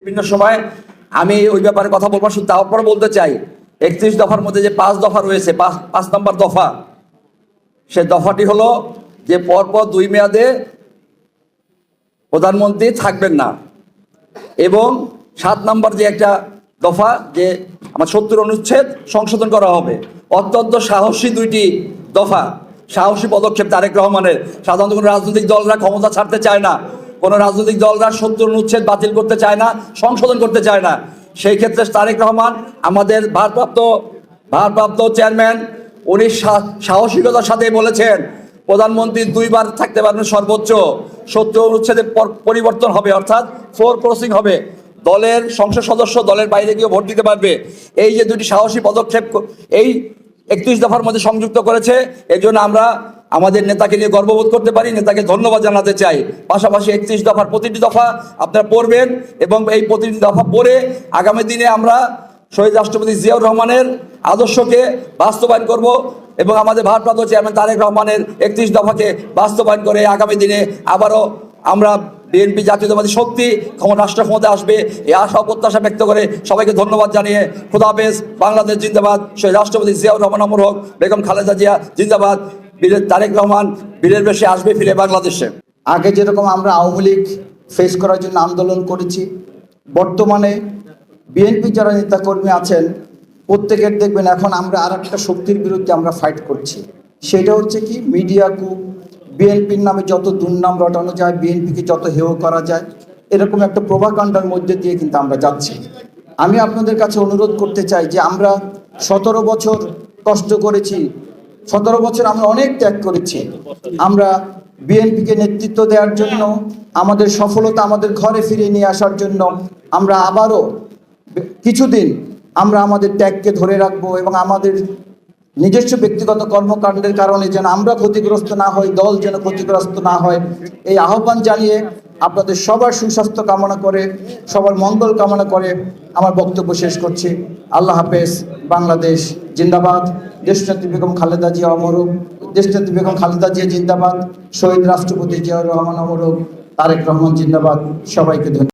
বিভিন্ন সময় আমি ওই ব্যাপারে কথা বলবো, শুধু তারপর বলতে চাই 31 দফার মধ্যে যে 5 দফা রয়েছে, 5 নম্বর দফা, সে দফাটি হলো যে পরপর 2 মেয়াদে প্রধানমন্ত্রী থাকবেন না, এবং 7 নম্বর যে একটা দফা যে আমার 70 অনুচ্ছেদ সংশোধন করা হবে। অত্যন্ত সাহসী 2টি দফা, সাহসী পদক্ষেপ তারেক রহমানের। সাধারণত কোনো রাজনৈতিক দলরা ক্ষমতা ছাড়তে চায় না, কোনো রাজনৈতিক দলরা 70 অনুচ্ছেদ বাতিল করতে চায় না, সংশোধন করতে চায় না। সেই ক্ষেত্রে তারেক রহমান আমাদের ভারপ্রাপ্ত চেয়ারম্যান, উনি সাহসিকতার সাথে বলেছেন প্রধানমন্ত্রী 2 বার থাকতে পারবেন, সর্বোচ্চ 70 অনুচ্ছেদের পরিবর্তন হবে, অর্থাৎ ফ্লোর ক্রসিং হবে, দলের সংসদ সদস্য দলের বাইরে গিয়ে ভোট দিতে পারবে। এই যে 2টি সাহসী পদক্ষেপ এই 31 দফার মধ্যে সংযুক্ত করেছে, এর জন্য আমরা আমাদের নেতাকে নিয়ে গর্ববোধ করতে পারি, নেতাকে ধন্যবাদ জানাতে চাই। পাশাপাশি 31 দফার প্রতিটি দফা আপনারা পড়বেন, এবং এই প্রতিটি দফা পড়ে আগামী দিনে আমরা শহীদ রাষ্ট্রপতি জিয়াউর রহমানের আদর্শকে বাস্তবায়ন করব, এবং আমাদের ভারপ্রাপ্ত চেয়ারম্যান তারেক রহমানের 31 দফাকে বাস্তবায়ন করে আগামী দিনে আবারও আমরা বিএনপি জাতীয়তাবাদী শক্তি রাষ্ট্র ক্ষমতায় আসবে, এই আশা প্রত্যাশা ব্যক্ত করে সবাইকে ধন্যবাদ জানিয়ে খোদা হাফেজ। বাংলাদেশ জিন্দাবাদ, শহীদ রাষ্ট্রপতি জিয়াউর রহমান অমর হোক, বেগম খালেদা জিয়া জিন্দাবাদ, বীরের তারেক রহমান বীরের বেশে আসবে ফিরে বাংলাদেশে। আগে যেরকম আমরা আওয়ামী লীগ ফেস করার জন্য আন্দোলন করেছি, বর্তমানে বিএনপি যারা নেতাকর্মী আছেন প্রত্যেকের দেখবেন এখন আমরা আর একটা শক্তির বিরুদ্ধে আমরা ফাইট করছি। সেটা হচ্ছে কি, মিডিয়া কু, বিএনপির নামে যত দুর্নাম রটানো যায়, বিএনপিকে যত হেয় করা যায়, এরকম একটা প্রভাকাণ্ডার মধ্যে দিয়ে কিন্তু আমরা যাচ্ছি। আমি আপনাদের কাছে অনুরোধ করতে চাই যে আমরা 17 বছর কষ্ট করেছি, 17 বছর আমরা অনেক ত্যাগ করেছি। আমরা বিএনপিকে নেতৃত্ব দেওয়ার জন্য, আমাদের সফলতা আমাদের ঘরে ফিরিয়ে নিয়ে আসার জন্য আমরা আবারও কিছুদিন আমরা আমাদের ত্যাগকে ধরে রাখবো, এবং আমাদের নিজস্ব ব্যক্তিগত কর্মকাণ্ডের কারণে যেন আমরা ক্ষতিগ্রস্ত না হই, দল যেন ক্ষতিগ্রস্ত না হয়, এই আহ্বান জানিয়ে আপনাদের সবার সুস্বাস্থ্য কামনা করে, সবার মঙ্গল কামনা করে আমার বক্তব্য শেষ করছি। আল্লাহ হাফেজ। বাংলাদেশ জিন্দাবাদ, দেশনেত্রী বেগম খালেদা জিয়া অমর হোক, দেশনেত্রী বেগম খালেদা জিয়া জিন্দাবাদ, শহীদ রাষ্ট্রপতি জিয়াউর রহমান অমর হোক, তারেক রহমান জিন্দাবাদ। সবাইকে ধন্যবাদ।